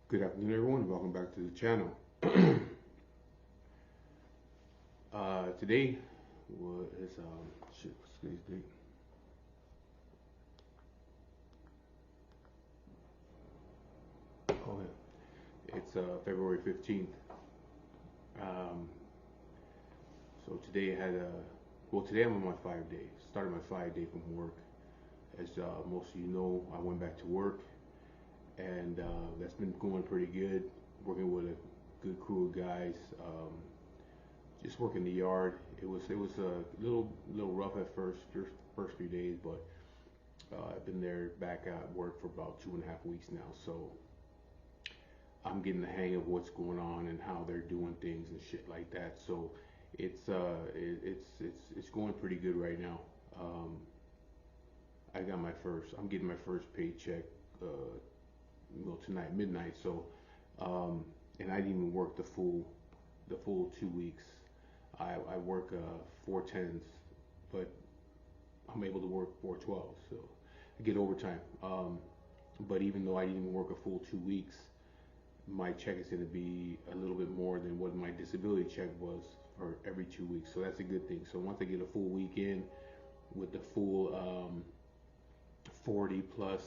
Good afternoon, everyone. Welcome back to the channel. Today is shit. What's today's date? Oh yeah, it's February 15th. Um, so today I had a today I'm on my 5 day. Started my 5 day from work. As most of you know, I went back to work, and that's been going pretty good. Working with a good crew of guys. Just working the yard. It was a little rough at first few days, but I've been there back at work for about 2.5 weeks now, so I'm getting the hang of what's going on and how they're doing things and shit like that. So it's going pretty good right now. Um, I'm getting my first paycheck, tonight midnight. So um, and I didn't even work the full 2 weeks. I work 4 10s, but I'm able to work 4 12s, so I get overtime. But even though I didn't even work a full 2 weeks, my check is going to be a little bit more than what my disability check was for every 2 weeks. So that's a good thing. So once I get a full week in with the full 40 plus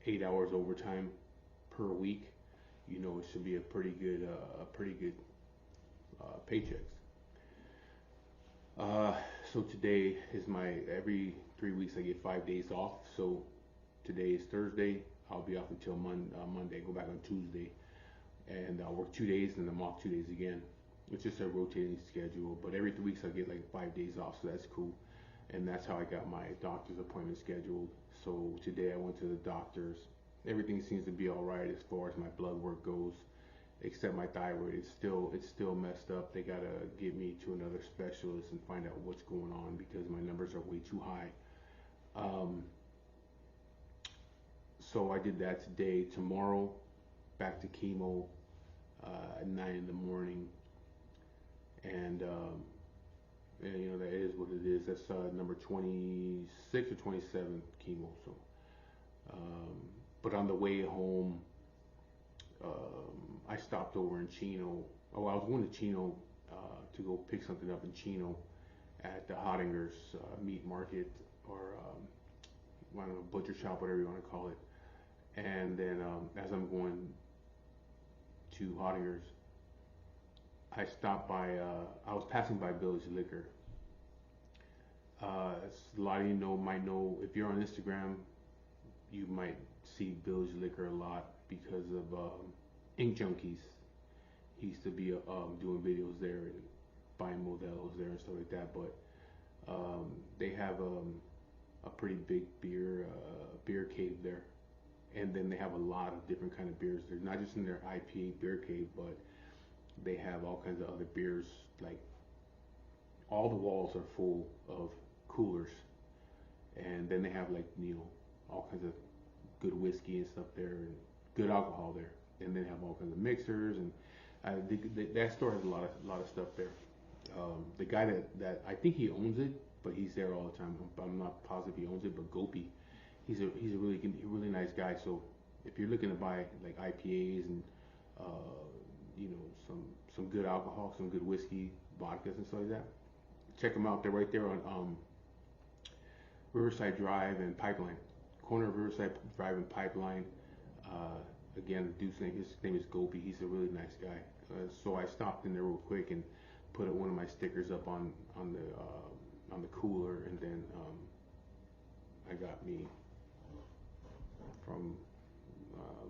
8 hours overtime per week, it should be a pretty good paychecks. Uh, so today is my every 3 weeks I get 5 days off. So today is Thursday. I'll be off until Monday. Go back on Tuesday, and I'll work 2 days, and I'm off 2 days again. It's just a rotating schedule, but every 3 weeks I get like 5 days off, so that's cool. And that's how I got my doctor's appointment scheduled. So today I went to the doctor's. Everything seems to be all right as far as my blood work goes, except my thyroid. It's still messed up. They gotta get me to another specialist and find out what's going on because my numbers are way too high. Um, so I did that today. Tomorrow, back to chemo at 9 in the morning, and that is what it is. That's number 26 or 27 chemo. So, um, but on the way home, I stopped over in Chino. Oh, I was going to Chino to go pick something up in Chino at the Hottinger's meat market, or I don't know, butcher shop, whatever you want to call it. And then as I'm going to Hottinger's, I stopped by. I was passing by Village Liquor. A lot of you might know, if you're on Instagram, you might see Village Liquor a lot because of Ink Junkies. He used to be doing videos there and buying models there and stuff like that. But they have a pretty big beer cave there, and then they have a lot of different kind of beers. They're not just in their IPA beer cave, but they have all kinds of other beers. Like, all the walls are full of coolers, and then they have, like, all kinds of good whiskey and stuff there, and good alcohol there. And then they have all kinds of mixers, and that store has a lot of stuff there. The guy that I think he owns it, but he's there all the time. I'm not positive he owns it, but Gopi, he's a really nice guy. So if you're looking to buy like IPAs and uh, you know some good alcohol, some good whiskey, vodkas and stuff like that, check him out. They're right there on Riverside Drive and Pipeline, corner of Riverside Drive and Pipeline. Again, the dude's his name is Gopi. He's a really nice guy. So I stopped in there real quick and put one of my stickers up on the cooler, and then I got me from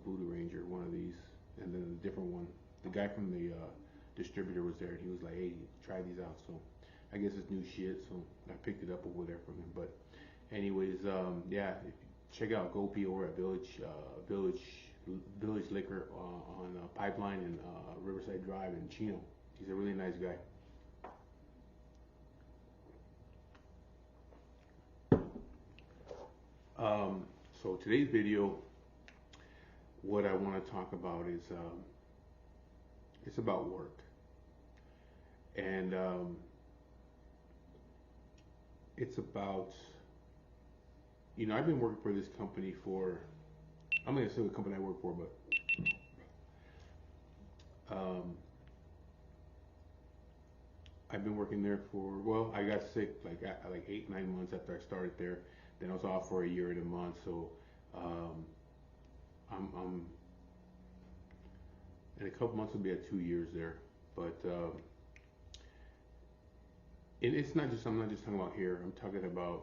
Voodoo Ranger one of these, and then a different one. The guy from the distributor was there, and he was like, "Hey, try these out." So I guess it's new shit, so I picked it up over there from him. But anyways, yeah, check out Gopi over at Village Liquor on Pipeline and Riverside Drive in Chino. He's a really nice guy. Um, so today's video, what I want to talk about is it's about work, and it's about I've been working for this company for, I'm not gonna say what company I work for, but Um, I've been working there for, well, I got sick like 8, 9 months after I started there. Then I was off for a year and a month. So um, I'm in a couple months, I'll be at 2 years there. But it's not just, I'm not just talking about here. I'm talking about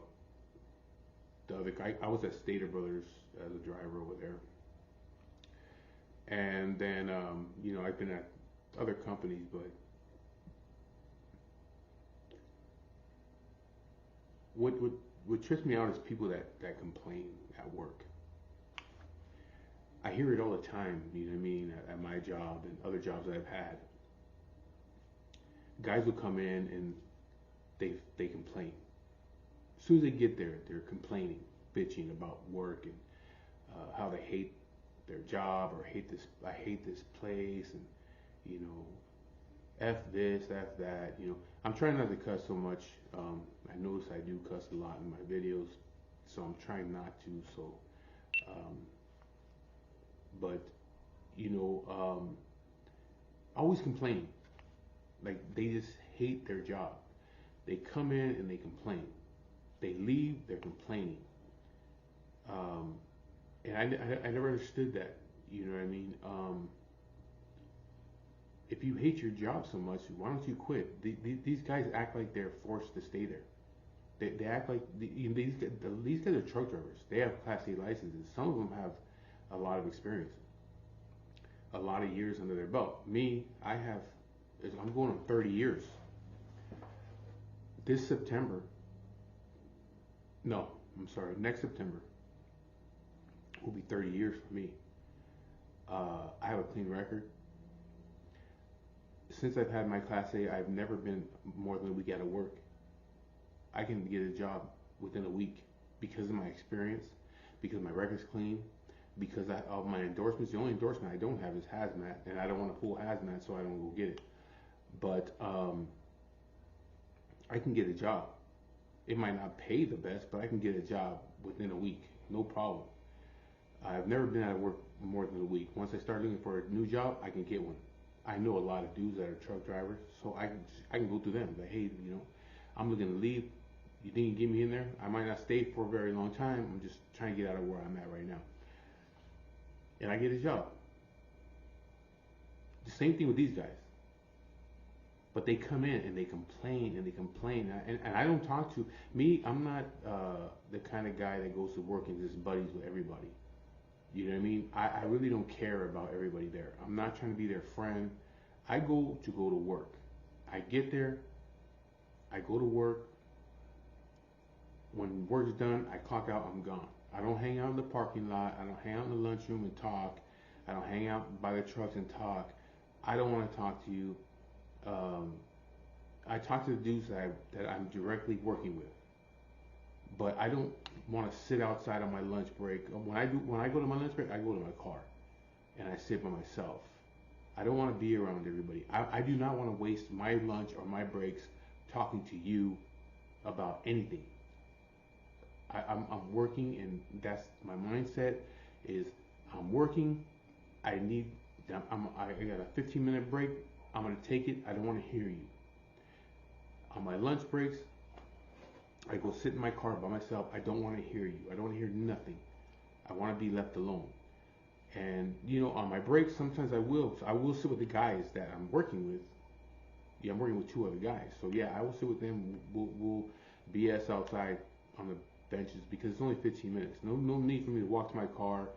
the other guy. I was at Stater Brothers as a driver over there. And then, I've been at other companies, but what what what trips me out is people that complain at work. I hear it all the time. You know what I mean? At my job and other jobs that I've had, guys will come in and they complain. As soon as they get there, they're complaining, bitching about work and how they hate their job or hate this. I hate this place, and you know, f this, f that. I'm trying not to cuss so much. I notice I do cuss a lot in my videos, so I'm trying not to. So, um, but always complaining. Like they just hate their job. They come in and they complain. They leave, they're complaining. Um, and I never understood that. You know what I mean? If you hate your job so much, why don't you quit? These guys act like they're forced to stay there. They act like these guys are truck drivers. They have Class A licenses. Some of them have a lot of experience, a lot of years under their belt. Me, I'm going on 30 years. This September, no, I'm sorry, next September will be 30 years for me. I have a clean record. Since I've had my Class A, I've never been more than a week out of work. I can get a job within a week because of my experience, because my record's clean, because of my endorsements. The only endorsement I don't have is hazmat, and I don't want to pull hazmat, so I don't go get it. But I can get a job. It might not pay the best, but I can get a job within a week, no problem. I've never been out of work more than a week. Once I start looking for a new job, I can get one. I know a lot of dudes that are truck drivers, so I can go to them. Like, hey, I'm looking to leave. You think you can get me in there? I might not stay for a very long time. I'm just trying to get out of where I'm at right now, and I get a job. The same thing with these guys, but they come in and they complain and they complain, and I don't talk to me. I'm not the kind of guy that goes to work and just buddies with everybody. You know what I mean? I really don't care about everybody there. I'm not trying to be their friend. I go to work. I get there, I go to work. When work's done, I clock out, I'm gone. I don't hang out in the parking lot. I don't hang out in the lunchroom and talk. I don't hang out by the trucks and talk. I don't want to talk to you. Um, I talk to the dudes that I'm directly working with. But I don't want to sit outside on my lunch break. When I go to my lunch break, I go to my car and I sit by myself. I don't want to be around everybody. I do not want to waste my lunch or my breaks talking to you about anything. I'm working, and that's my mindset. Is I'm working. I need. I got a 15-minute break. I'm gonna take it. I don't want to hear you. On my lunch breaks, I go sit in my car by myself. I don't want to hear you. I don't want to hear nothing. I want to be left alone. And on my breaks, sometimes I will. So I will sit with the guys that I'm working with. Yeah, I'm working with two other guys. So yeah, I will sit with them. We'll BS outside on the benches because it's only 15 minutes. No need for me to walk to my car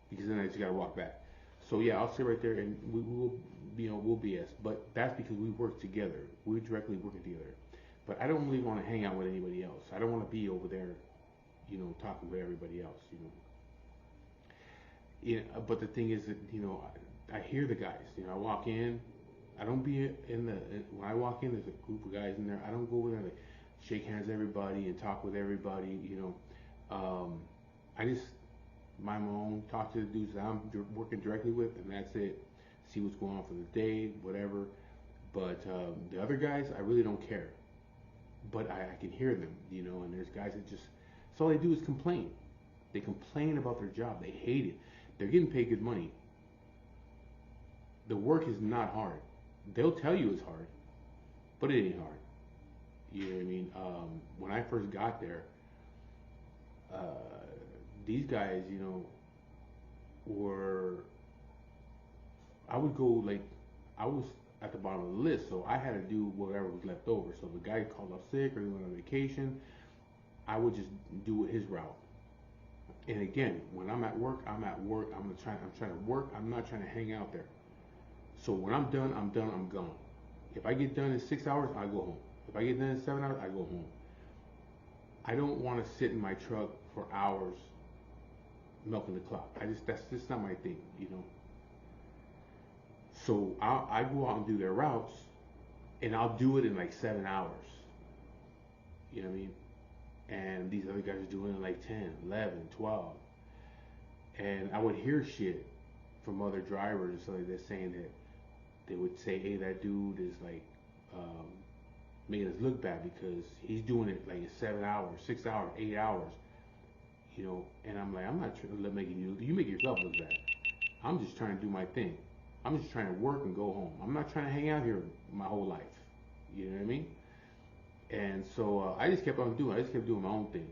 because then I just gotta walk back. So yeah, I'll sit right there and we'll BS. But that's because we work together. We're directly working together. But I don't really want to hang out with anybody else. I don't want to be over there, talking with everybody else. But the thing is that I hear the guys. I walk in. I don't be in the when I walk in. There's a group of guys in there. I don't go over there like shake hands with everybody and talk with everybody. I just mind my own. Talk to the dudes that I'm working directly with, and that's it. See what's going on for the day, whatever. But the other guys, I really don't care. But I can hear them, and there's guys that just all they do is complain. They complain about their job. They hate it. They're getting paid good money. the work is not hard. They'll tell you it's hard, but it ain't hard. You know what I mean? When I first got there, uh, these guys, you know, were I would go like I was at the bottom of the list, so I had to do whatever was left over. So if a guy called off sick or he went on vacation, I would just do his route. And again, when I'm at work, I'm at work. I'm trying to work. I'm not trying to hang out there. So when I'm done, I'm done. I'm gone. If I get done in 6 hours, I go home. If I get done in 7 hours, I go home. I don't want to sit in my truck for hours milking the clock. That's just not my thing, you know. So I go out and do their routes, and I'll do it in like 7 hours. You know what I mean? And these other guys are doing it like 10, 11, 12. And I would hear shit from other drivers and stuff like that saying that they would say, hey, that dude is like um, making us look bad because he's doing it like in 7 hours, 6 hours, 8 hours, you know. And I'm like, I'm not trying to making you make yourself look bad. I'm just trying to do my thing. I'm just trying to work and go home. I'm not trying to hang out here my whole life. You know what I mean? And so I just kept on doing. I just kept doing my own thing.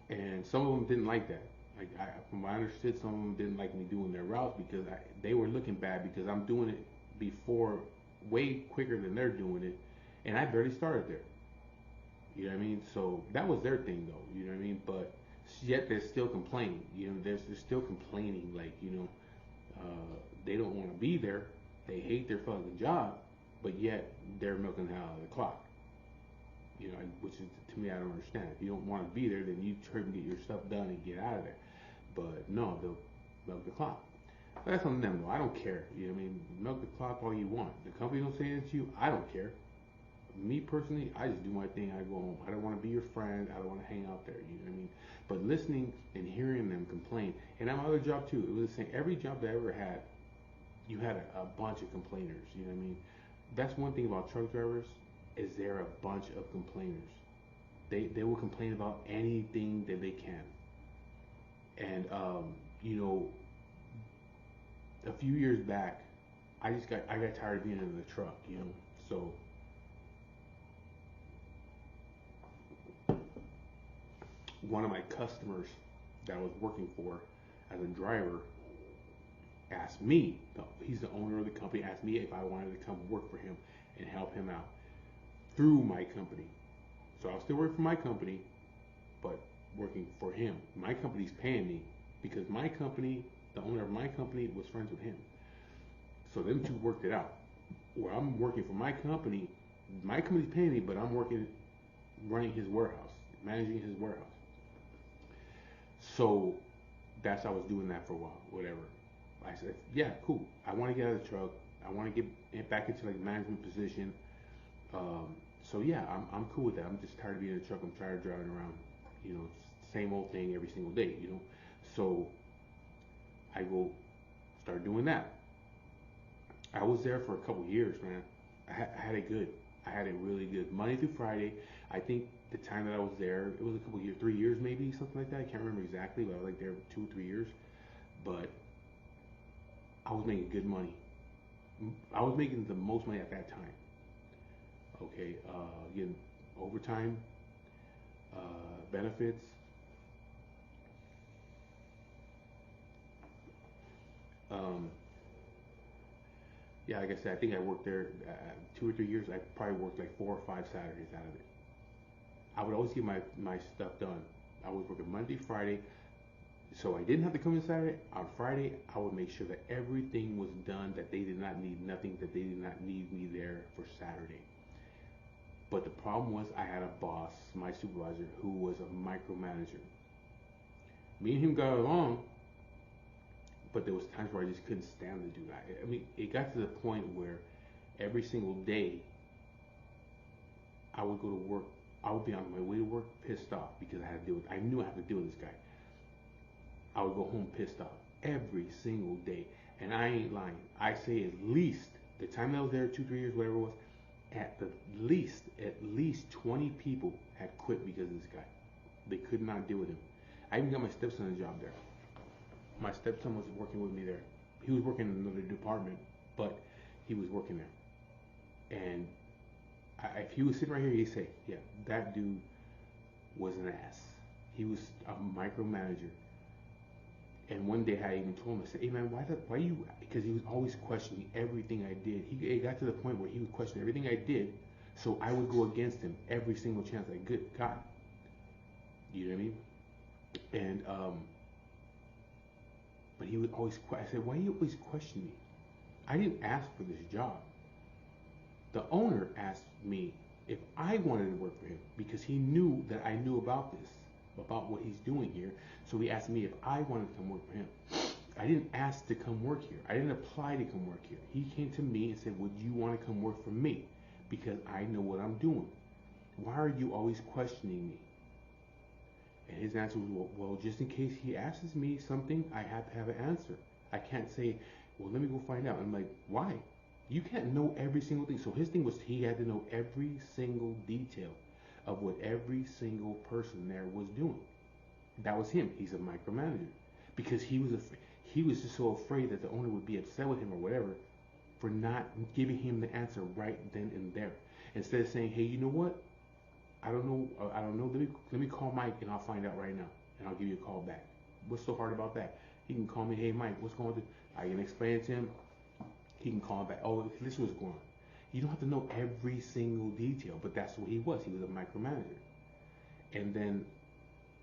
And some of them didn't like that. Like from what I understood, some of them didn't like me doing their routes because they were looking bad because I'm doing it before, way quicker than they're doing it, and I barely started there. You know what I mean? So that was their thing, though. You know what I mean? But yet they're still complaining. You know, they're still complaining. Like, you know, they don't want to be there. They hate their fucking job, but yet they're milking the hell out of the clock. You know, which is, to me, I don't understand. If you don't want to be there, then you try to get your stuff done and get out of there. But no, they'll milk the clock. But that's on them, though. I don't care. You know what I mean? Milk the clock all you want. The company don't say anything to you. I don't care. Me personally, I just do my thing. I go home. I don't want to be your friend. I don't want to hang out there. You know what I mean? But listening and hearing them complain, and at my other job too, it was the same. Every job that I ever had, you had a bunch of complainers. You know what I mean? That's one thing about truck drivers is they're a bunch of complainers. They will complain about anything that they can. And you know, a few years back, I got tired of being in the truck. You know, so one of my customers that I was working for as a driver asked me, he's the owner of the company, asked me if I wanted to come work for him and help him out through my company. So I'll still work for my company, but working for him. My company's paying me because my company, the owner of my company, was friends with him. So them two worked it out. Where I'm working for my company's paying me, but I'm working, running his warehouse, managing his warehouse. So that's how I was doing that for a while, whatever. I said, yeah, cool. I want to get out of the truck. I want to get back into like management position. Um, so yeah, I'm cool with that. I'm just tired of being in the truck. I'm tired of driving around, you know, same old thing every single day, you know. So I go start doing that. I was there for a couple years, man. I had it good. I had it really good. Monday through Friday. I think the time that I was there, it was a couple years, 3 years maybe, something like that. I can't remember exactly, but I was like there 2 or 3 years. But I was making good money. I was making the most money at that time. Okay, again, overtime, benefits. Um, yeah, like I said, I think I worked there 2 or 3 years. I probably worked like 4 or 5 Saturdays out of it. I would always get my stuff done. I was working Monday, Friday, so I didn't have to come in Saturday. On Friday, I would make sure that everything was done, that they did not need nothing, that they did not need me there for Saturday. But the problem was I had a boss, my supervisor, who was a micromanager. Me and him got along, but there was times where I just couldn't stand to do that. I mean, it got to the point where every single day I would go to work. I would be on my way to work pissed off because I had to deal with. I knew I had to deal with this guy. I would go home pissed off every single day, and I ain't lying. I say at least the time that I was there, 2, 3 years, whatever it was, at least 20 people had quit because of this guy. They could not deal with him. I even got my stepson a job there. My stepson was working with me there. He was working in another department, but he was working there. And if he was sitting right here, he'd say, "Yeah, that dude was an ass. He was a micromanager." And one day I even told him, I said, "Hey man, why you?" Because he was always questioning everything I did. It got to the point where he would question everything I did, so I would go against him every single chance I got. You know what I mean? And but he would always. I said, "Why do you always question me? I didn't ask for this job. The owner asked me if I wanted to work for him because he knew that I knew about this, about what he's doing here. So he asked me if I wanted to come work for him. I didn't ask to come work here. I didn't apply to come work here. He came to me and said, "Would you want to come work for me? Because I know what I'm doing. Why are you always questioning me?" And his answer was, well, just in case he asks me something, I have to have an answer. I can't say, "Well, let me go find out." I'm like, why? You can't know every single thing. So his thing was he had to know every single detail of what every single person there was doing. That was him. He's a micromanager because he was just so afraid that the owner would be upset with him or whatever for not giving him the answer right then and there. Instead of saying, "Hey, you know what? I don't know. Let me call Mike and I'll find out right now and I'll give you a call back." What's so hard about that? He can call me, "Hey Mike, what's going on?" I can explain it to him. He can call back. "Oh, this is what's going on." You don't have to know every single detail, but that's what he was. He was a micromanager. And then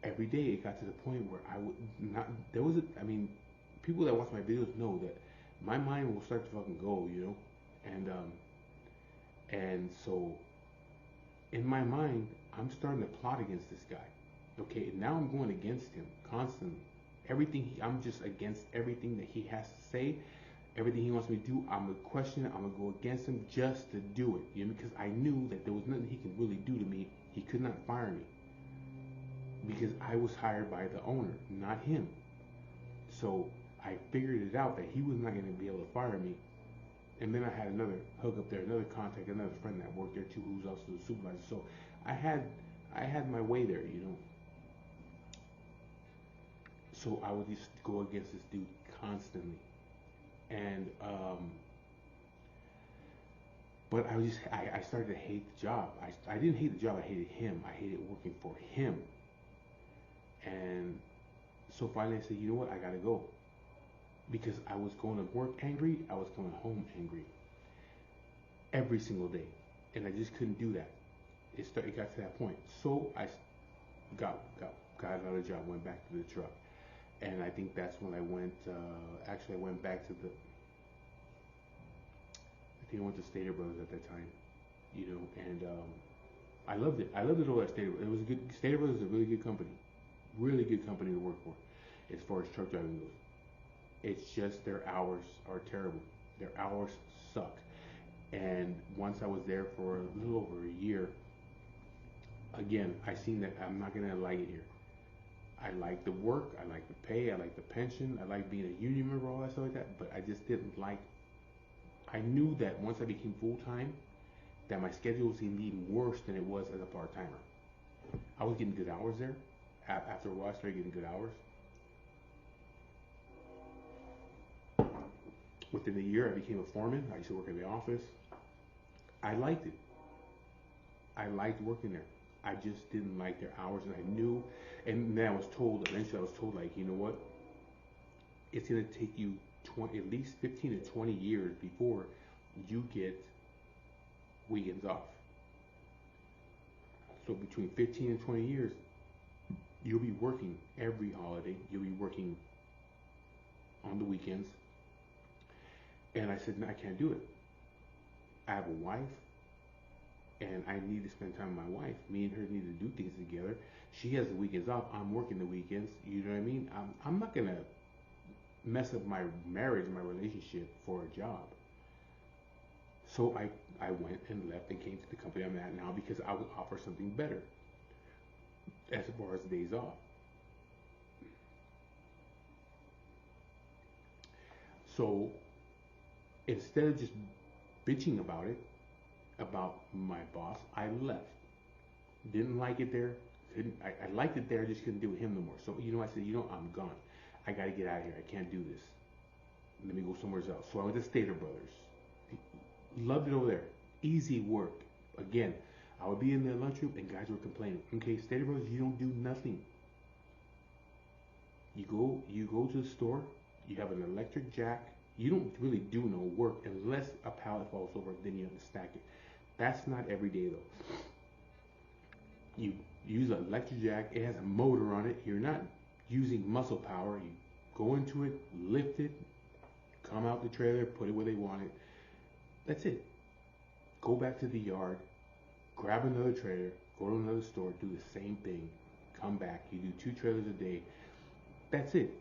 every day it got to the point where I would not. I mean, people that watch my videos know that my mind will start to fucking go, you know, and so in my mind I'm starting to plot against this guy. Okay, now I'm going against him constantly. I'm just against everything that he has to say. Everything he wants me to do, I'm gonna question it. I'm gonna go against him just to do it, you know, because I knew that there was nothing he could really do to me. He could not fire me because I was hired by the owner, not him. So I figured it out that he was not gonna be able to fire me. And then I had another hook up there, another contact, another friend that worked there too, who's also the supervisor. So I had my way there, you know. So I would just go against this dude constantly. And but I started to hate the job. I didn't hate the job. I hated him. I hated working for him. And so finally I said, "You know what? I gotta go," because I was going to work angry. I was coming home angry every single day, and I just couldn't do that. It got to that point. So I got another job. Went back to the truck, and I think that's when I went. Actually, I went back to the. I think I went to Stater Brothers at that time, you know, and I loved it. I loved it over at Stater Brothers. It was a good. Stater Brothers is a really good company to work for, as far as truck driving goes. It's just their hours are terrible. Their hours suck. And once I was there for a little over a year, again, I seen that I'm not gonna like it here. I like the work, I like the pay, I like the pension, I like being a union member, all that stuff like that. But I just didn't like. I knew that once I became full time, that my schedule was even worse than it was as a part timer. I was getting good hours there. After a while, I started getting good hours. Within a year, I became a foreman. I used to work in the office. I liked it. I liked working there. I just didn't like their hours, and I knew. And then eventually I was told, like, you know what? It's going to take you at least 15 to 20 years before you get weekends off. So between 15 and 20 years, you'll be working every holiday. You'll be working on the weekends. And I said, no, I can't do it. I have a wife, and I need to spend time with my wife. Me and her need to do things together. She has the weekends off. I'm working the weekends. You know what I mean? I'm not going to mess up my marriage, my relationship for a job. So I went and left and came to the company I'm at now because I would offer something better as far as days off. So instead of just bitching about it, about my boss, I left. Didn't like it there. I liked it there, just couldn't do with him no more. So, you know, I said, you know, I'm gone. I got to get out of here. I can't do this. Let me go somewhere else. So I went to Stater Brothers. Loved it over there. Easy work. Again, I would be in the lunchroom and guys were complaining. Okay, Stater Brothers, you don't do nothing. You go to the store. You have an electric jack. You don't really do no work unless a pallet falls over. Then you have to stack it. That's not every day though. You use an electric jack. It has a motor on it. You're not using muscle power. You go into it, lift it, come out the trailer, put it where they want it. That's it. Go back to the yard, grab another trailer, go to another store, do the same thing, come back. You do 2 trailers a day. That's it.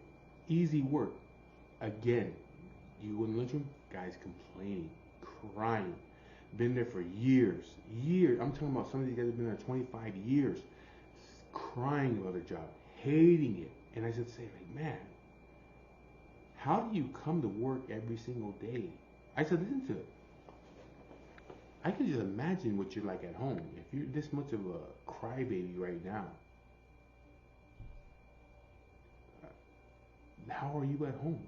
Easy work. Again, you go in the lunchroom, guys complaining, crying. Been there for years. Years. I'm talking about some of these guys have been there 25 years, crying about their job, hating it. And I said, like, man, how do you come to work every single day? I said, listen to it. I can just imagine what you're like at home. If you're this much of a crybaby right now, how are you at home?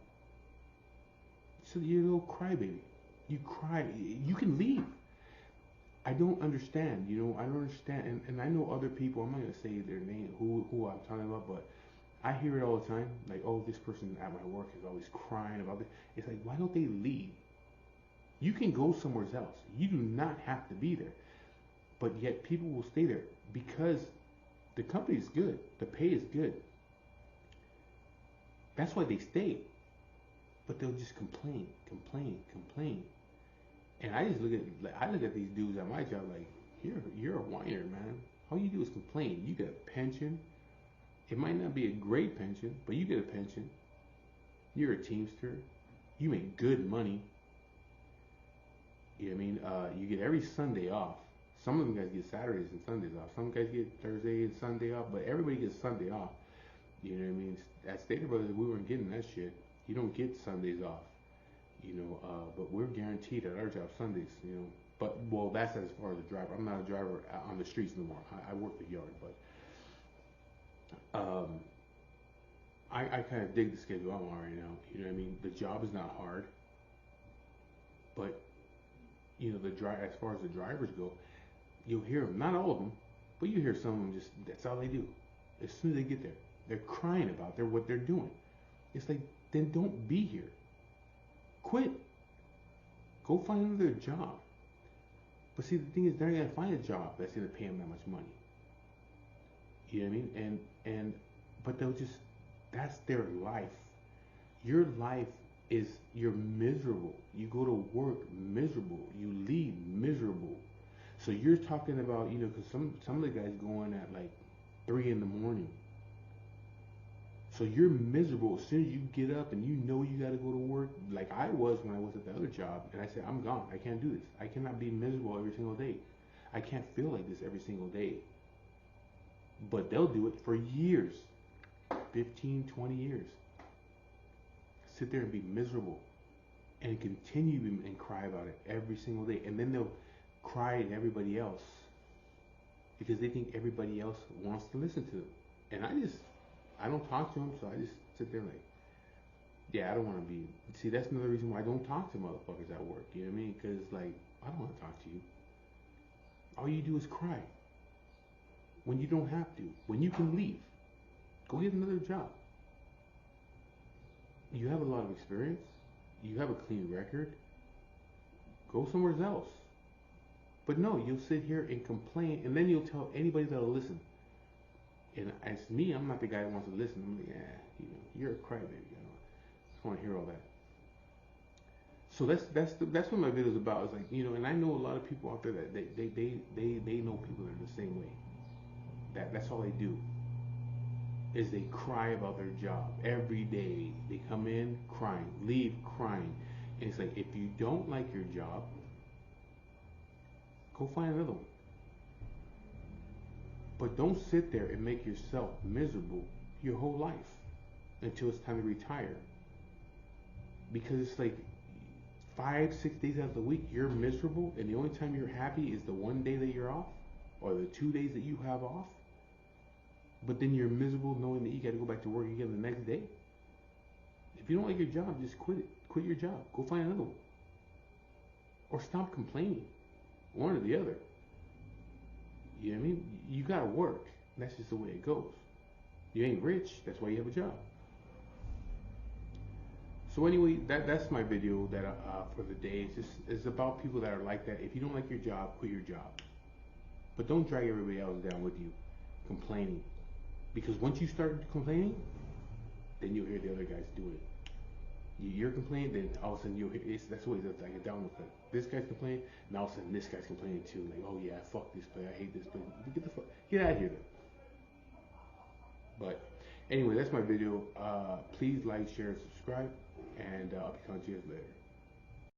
So you're a little crybaby. You cry. You can leave. I don't understand. I don't understand. And I know other people. I'm not gonna say their name, who I'm talking about, but I hear it all the time. Like, oh, this person at my work is always crying about this. It's like, why don't they leave? You can go somewhere else. You do not have to be there. But yet people will stay there because the company is good. The pay is good. That's why they stay. But they'll just complain. And I just look at these dudes at my job like, you're a whiner, man. All you do is complain. You get a pension. It might not be a great pension, but you get a pension. You're a Teamster. You make good money. You know what I mean? You get every Sunday off. Some of them guys get Saturdays and Sundays off. Some guys get Thursday and Sunday off, but everybody gets Sunday off. You know what I mean? At Stater Brothers, we weren't getting that shit. You don't get Sundays off. But we're guaranteed at our job Sundays. But well, that's as far as a driver. I'm not a driver on the streets no more. I work the yard, but I kind of dig the schedule I'm on right now. You know what I mean? The job is not hard, but as far as the drivers go, you'll hear them. Not all of them, but you hear some of them. Just that's all they do. As soon as they get there, they're crying about what they're doing. It's like, then don't be here. Quit. Go find another job. But see, the thing is, they're not gonna find a job that's gonna pay them that much money. You know what I mean? But that's their life. Your life is, you're miserable. You go to work miserable. You leave miserable. So you're talking about, because some of the guys go in at like 3 in the morning. So you're miserable as soon as you get up and you got to go to work, like I was when I was at the other job, and I said, I'm gone. I can't do this. I cannot be miserable every single day. I can't feel like this every single day. But they'll do it for years, 15, 20 years. Sit there and be miserable and continue and cry about it every single day. And then they'll cry at everybody else because they think everybody else wants to listen to them. And I don't talk to them, so I just sit there like, yeah, I don't want to be. See, that's another reason why I don't talk to motherfuckers at work. You know what I mean? Because, like, I don't want to talk to you. All you do is cry. When you don't have to. When you can leave. Go get another job. You have a lot of experience. You have a clean record. Go somewhere else. But no, you'll sit here and complain, and then you'll tell anybody that'll listen. And as me, I'm not the guy that wants to listen. I'm like, yeah, you're a crybaby. I just want to hear all that. So that's what my video is about. It's like, and I know a lot of people out there that they know people that are the same way. That's all they do. Is they cry about their job every day. They come in crying, leave crying. And it's like, if you don't like your job, go find another one. But don't sit there and make yourself miserable your whole life until it's time to retire. Because it's like 5, 6 days out of the week you're miserable, and the only time you're happy is the one day that you're off, or the 2 days that you have off. But then you're miserable knowing that you got to go back to work again the next day. If you don't like your job, just quit it. Quit your job. Go find another one. Or stop complaining. One or the other. You know what I mean? You gotta work. That's just the way it goes. You ain't rich. That's why you have a job. So anyway, that's my video that for the day. It's about people that are like that. If you don't like your job, quit your job. But don't drag everybody else down with you, complaining. Because once you start complaining, then you'll hear the other guys do it. You're complaining, then all of a sudden you'll hear. That's what it's like a down effect. This guy's complaining, and all of a sudden this guy's complaining too. Like, oh yeah, fuck this play. I hate this play. Get out of here then. But anyway, that's my video. Please like, share, subscribe, and I'll be talking to you guys later.